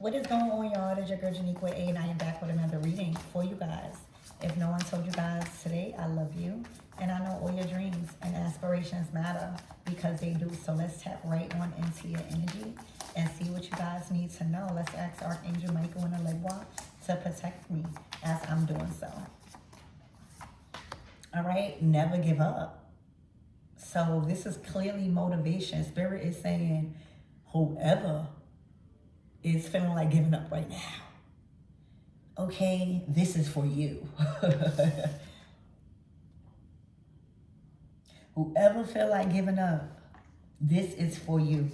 What is going on, y'all? It's your girl Janiqua A, and I am back with another reading for you guys. If no one told you guys today, I love you. And I know all your dreams and aspirations matter because they do. So let's tap right on into your energy and see what you guys need to know. Let's ask Archangel Michael and Allegra to protect me as I'm doing so. All right, never give up. So this is clearly motivation. Spirit is saying, whoever is feeling like giving up right now, okay, this is for you. Whoever feel like giving up, this is for you.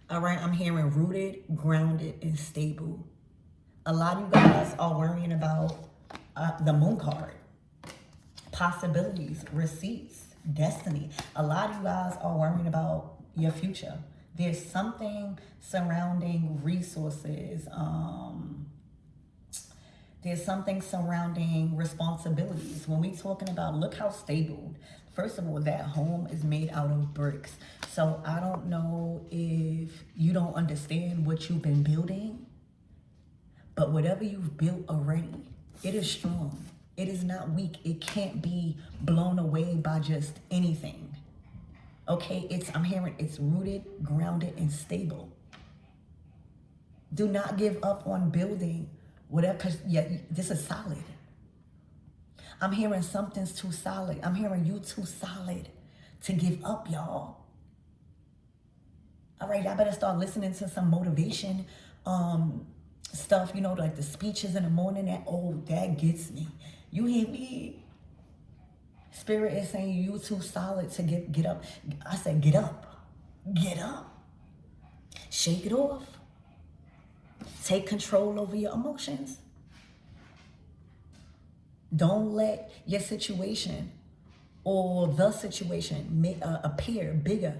All right, I'm hearing rooted, grounded, and stable. A lot of you guys are worrying about the moon card. Possibilities, receipts, destiny. A lot of you guys are worrying about your future. There's something surrounding resources. There's something surrounding responsibilities. When we talking about, look how stable. First of all, that home is made out of bricks. So I don't know if you don't understand what you've been building, but whatever you've built already, it is strong. It is not weak. It can't be blown away by just anything. Okay, I'm hearing it's rooted, grounded, and stable. Do not give up on building whatever, because this is solid. I'm hearing something's too solid. I'm hearing you too solid to give up, y'all. All right, I better start listening to some motivation stuff, you know, like the speeches in the morning. That gets me. You hear me? Spirit is saying you too solid to get up. I said, get up. Get up. Shake it off. Take control over your emotions. Don't let your situation or the situation appear bigger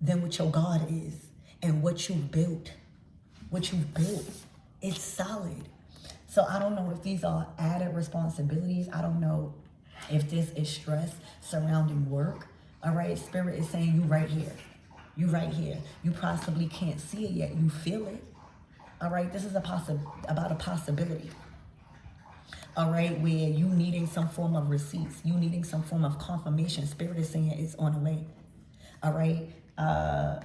than what your God is and what you've built. What you've built. It's solid. So I don't know if these are added responsibilities. I don't know if this is stress surrounding work. All right, Spirit is saying you right here. You right here. You possibly can't see it yet. You feel it. All right, this is about a possibility. All right, where you needing some form of receipts. You needing some form of confirmation. Spirit is saying it's on the way. All right,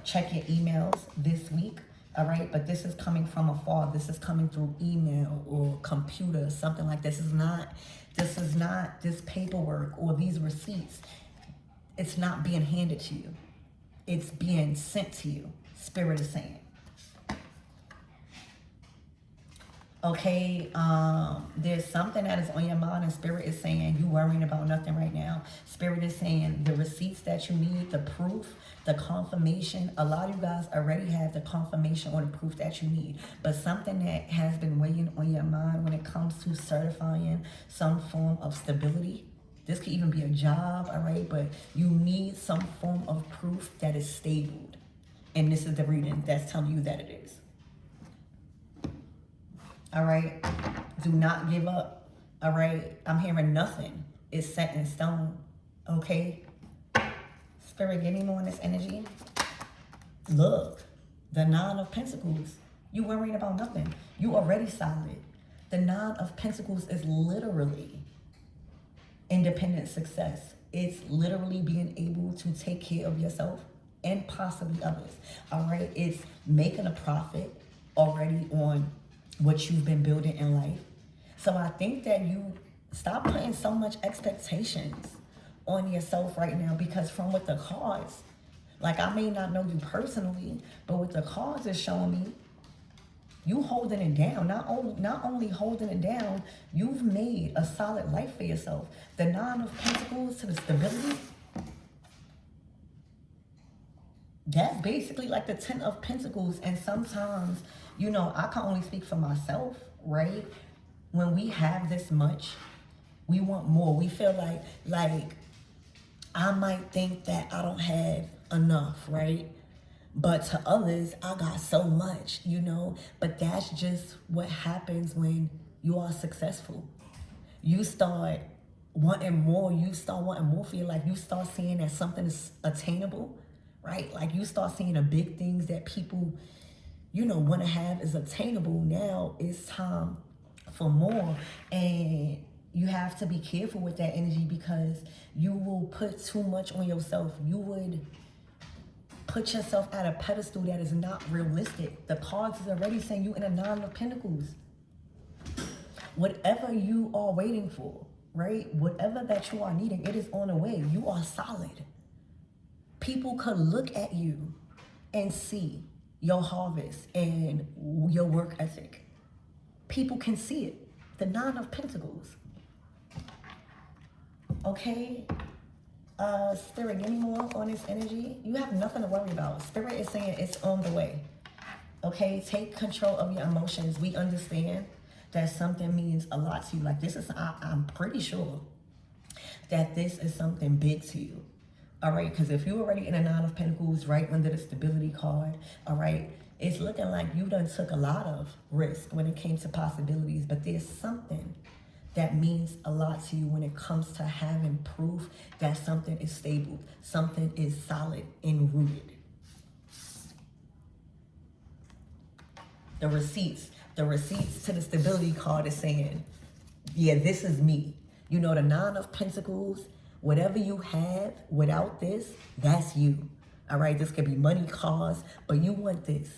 check your emails this week. All right, but this is coming from afar. This is coming through email or computer, something like this. This is not this paperwork or these receipts. It's not being handed to you. It's being sent to you. Spirit is saying. Okay, there's something that is on your mind and Spirit is saying you worrying about nothing right now. Spirit is saying the receipts that you need, the proof, the confirmation. A lot of you guys already have the confirmation or the proof that you need. But something that has been weighing on your mind when it comes to certifying some form of stability. This could even be a job, all right? But you need some form of proof that is stable. And this is the reading that's telling you that it is. All right, do not give up. All right, I'm hearing nothing is set in stone. Okay, Spirit, give me more on this energy. Look, the Nine of Pentacles. You worrying about nothing. You already solid. The Nine of Pentacles is literally independent success. It's literally being able to take care of yourself and possibly others. All right, it's making a profit already on what you've been building in life. So I think that you stop putting so much expectations on yourself right now, because from what the cards, like I may not know you personally, but what the cards is showing me, you holding it down. Not only holding it down, you've made a solid life for yourself. The Nine of Pentacles to the stability, that's basically like the Ten of Pentacles. And sometimes, you know, I can only speak for myself, right? When we have this much, we want more. We feel like I might think that I don't have enough, right? But to others, I got so much, you know? But that's just what happens when you are successful. You start wanting more. You start wanting more for your life. You start seeing that something is attainable, right? Like you start seeing the big things that people, want to have is attainable. Now it's time for more. And you have to be careful with that energy, because you will put too much on yourself. You would put yourself at a pedestal that is not realistic. The cards is already saying you in a Nine of Pentacles. Whatever you are waiting for, right? Whatever that you are needing, it is on the way. You are solid. People could look at you and see your harvest and your work ethic. People can see it. The Nine of Pentacles. Okay? Spirit, give me more on this energy. You have nothing to worry about. Spirit is saying it's on the way. Okay? Take control of your emotions. We understand that something means a lot to you. Like, this is, I'm pretty sure that this is something big to you. All right? Because if you're already in a Nine of Pentacles right under the stability card, all right, it's looking like you done took a lot of risk when it came to possibilities. But there's something that means a lot to you when it comes to having proof that something is stable, something is solid and rooted. The receipts to the stability card is saying, yeah, this is me. The Nine of Pentacles, whatever you have without this, that's you. All right, this could be money, cars, but you want this.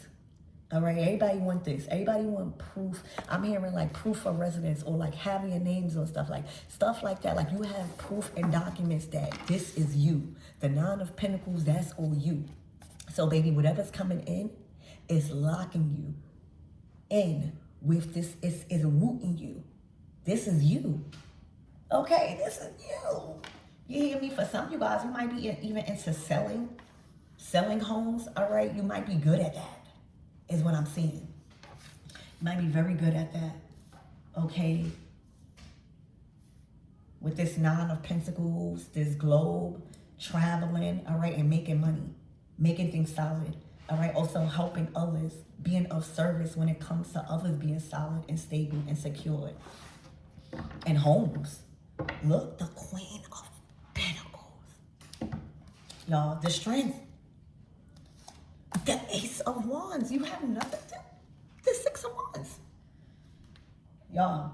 All right, everybody want this. Everybody want proof. I'm hearing like proof of residence, or like having your names on stuff like that. Like, you have proof and documents that this is you. The Nine of Pentacles, that's all you. So baby, whatever's coming in is locking you in with this, is rooting you. This is you. Okay, this is you. You hear me? For some of you guys, you might be even into selling homes. All right, you might be good at that, is what I'm seeing. You might be very good at that. Okay. With this Nine of Pentacles, this globe, traveling, all right, and making money, making things solid. All right, also helping others, being of service when it comes to others being solid and stable and secure. And homes. Look, the Queen of Pentacles. Y'all, the Strength. The Ace of Wands. You have nothing. The Six of Wands. Y'all,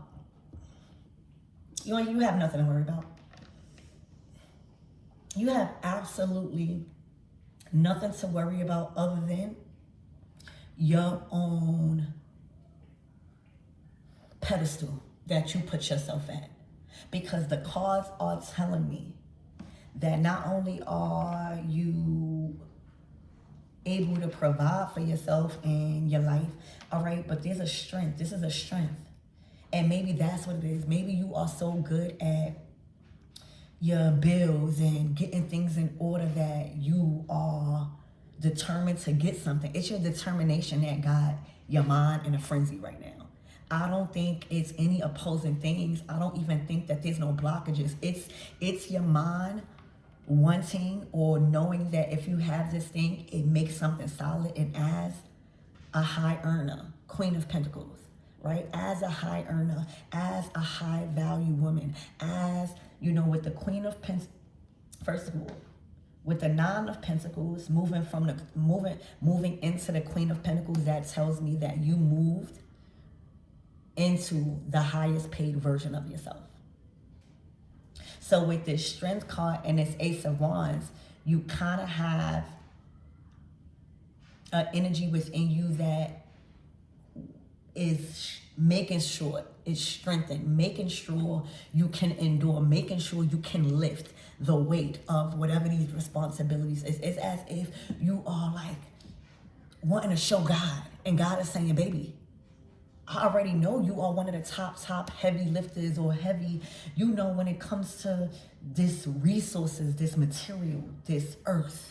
you have nothing to worry about. You have absolutely nothing to worry about other than your own pedestal that you put yourself at. Because the cards are telling me that not only are you able to provide for yourself and your life, all right, but there's a strength. This is a strength. And maybe that's what it is. Maybe you are so good at your bills and getting things in order that you are determined to get something. It's your determination that got your mind in a frenzy right now. I don't think it's any opposing things. I don't even think that there's no blockages. It's your mind wanting or knowing that if you have this thing, it makes something solid. And as a high earner, Queen of Pentacles, right? As a high earner, as a high value woman, as, with the Queen of Pentacles, first of all, with the Nine of Pentacles, moving into the Queen of Pentacles, that tells me that you moved into the highest paid version of yourself. So with this Strength card and this Ace of Wands, you kind of have an energy within you that is making sure it's strengthened, making sure you can endure, making sure you can lift the weight of whatever these responsibilities is. It's as if you are like wanting to show God, and God is saying, baby, I already know you are one of the top heavy lifters, or heavy, when it comes to this resources, this material, this earth.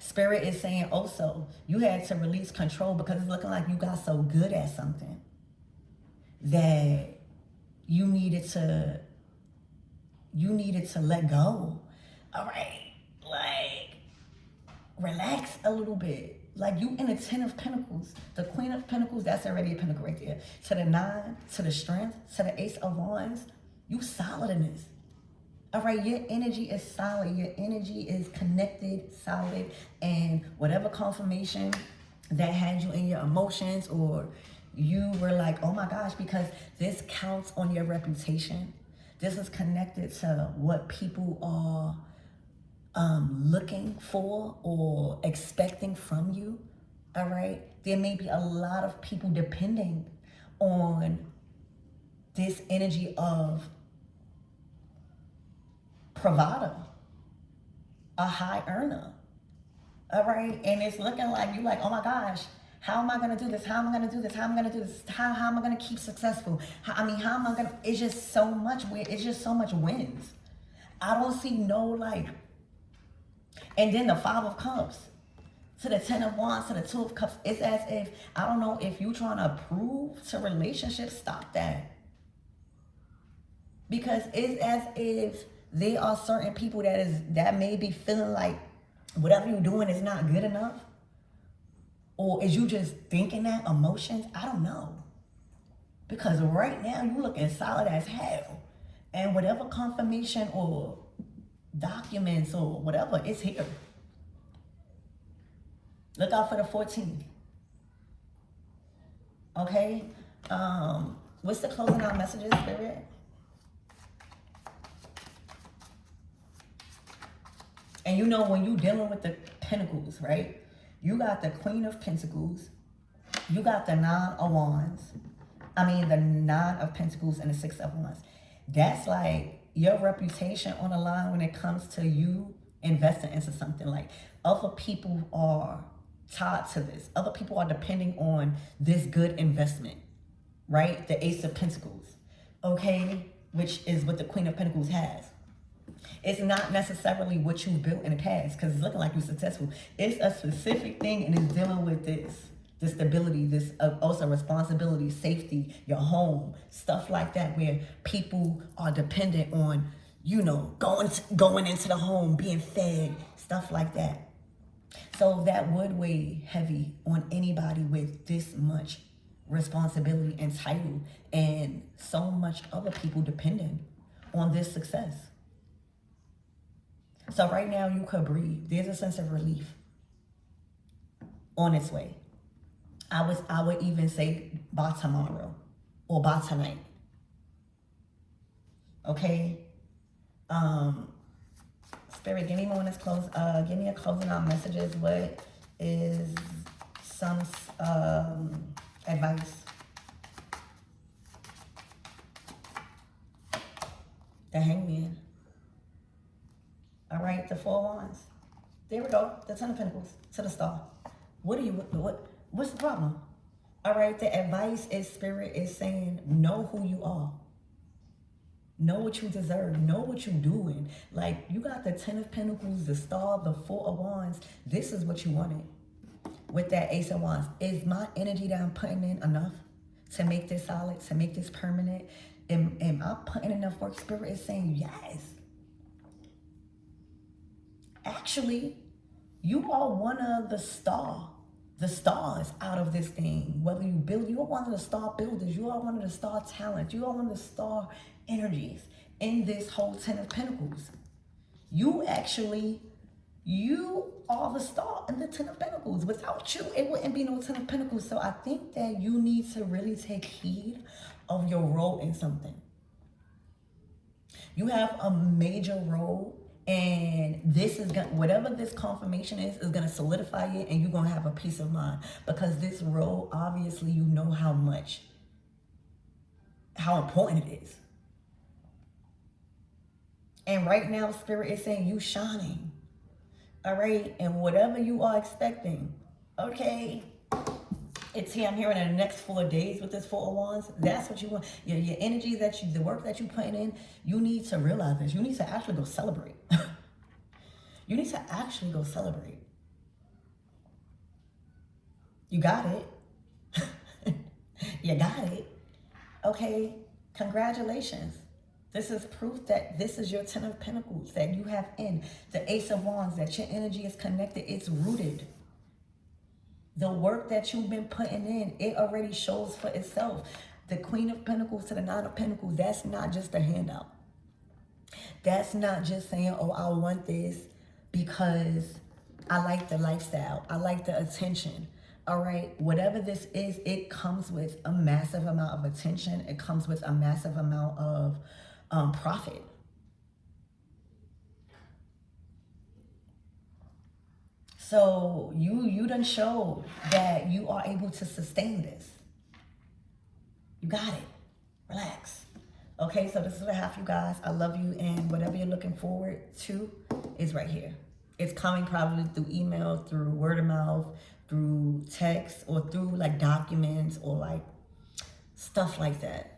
Spirit is saying also, you had to release control because it's looking like you got so good at something that you needed to let go. All right, like, relax a little bit. Like, you in the Ten of Pentacles, the Queen of Pentacles, that's already a pentacle right there. To the Nine, to the Strength, to the Ace of Wands, you solid in this. All right, your energy is solid. Your energy is connected, solid, and whatever confirmation that had you in your emotions, or you were like, oh my gosh, because this counts on your reputation. This is connected to what people are looking for or expecting from you. All right, there may be a lot of people depending on this energy of provider, a high earner. All right, and it's looking like you like, oh my gosh, how am I gonna do this? How am I gonna do this? How am I gonna do this? How am I gonna keep successful? How am I gonna? It's just so much. It's just so much wins. I don't see no like. And then the Five of Cups to the Ten of Wands to the Two of Cups. It's as if, I don't know, if you trying to prove to relationships, stop that. Because it's as if there are certain people that may be feeling like whatever you're doing is not good enough. Or is you just thinking that emotions? I don't know. Because right now you looking solid as hell. And whatever confirmation or documents or whatever is here. Look out for the 14th. Okay? What's the closing out messages, Spirit? And you know, when you dealing with the Pentacles, right? You got the Queen of Pentacles. You got the Nine of Wands. The Nine of Pentacles and the Six of Wands. That's like your reputation on the line when it comes to you investing into something. Like, other people are tied to this. Other people are depending on this good investment, right? The Ace of Pentacles, okay? Which is what the Queen of Pentacles has. It's not necessarily what you built in the past, because it's looking like you're successful. It's a specific thing, and it's dealing with this stability, this also responsibility, safety, your home, stuff like that, where people are dependent on, you know, going into the home, being fed, stuff like that. So that would weigh heavy on anybody with this much responsibility and title, and so much other people depending on this success. So right now you could breathe. There's a sense of relief on its way. I would even say by tomorrow or by tonight. Okay? Spirit, give me more on this close. Give me a closing out messages. What is some advice? The Hangman. All right, the Four of Wands. There we go. The Ten of Pentacles to the Star. What's the problem? All right, the advice is, Spirit is saying, know who you are. Know what you deserve. Know what you're doing. Like, you got the Ten of Pentacles, the Star, the Four of Wands. This is what you wanted. With that Ace of Wands. Is my energy that I'm putting in enough to make this solid, to make this permanent? Am I putting enough work? Spirit is saying yes. Actually, you are one of the stars out of this thing. Whether you build, you are one of the star builders. You are one of the star talents. You are one of the star energies in this whole Ten of Pentacles. You are the star in the Ten of Pentacles. Without you, it wouldn't be no Ten of Pentacles. So I think that you need to really take heed of your role in something. You have a major role. And this is going, whatever this confirmation is going to solidify it, and you're going to have a peace of mind. Because this role, obviously, you know how important it is. And right now, Spirit is saying you shining. All right? And whatever you are expecting, okay, it's here. I'm hearing in the next 4 days with this Four of Wands. That's what you want. Your energy the work that you're putting in, you need to realize this. You need to actually go celebrate. You need to actually go celebrate. You got it. You got it. Okay, congratulations. This is proof that this is your Ten of Pentacles that you have in. The Ace of Wands, that your energy is connected. It's rooted. The work that you've been putting in, it already shows for itself. The Queen of Pentacles to the Nine of Pentacles, that's not just a handout. That's not just saying, oh, I want this because I like the lifestyle, I like the attention. All right, whatever this is, it comes with a massive amount of attention. It comes with a massive amount of profit. So you done showed that you are able to sustain this. You got it. Relax. Okay, so this is what I have for you guys. I love you, and whatever you're looking forward to is right here. It's coming probably through email, through word of mouth, through text, or through like documents or like stuff like that.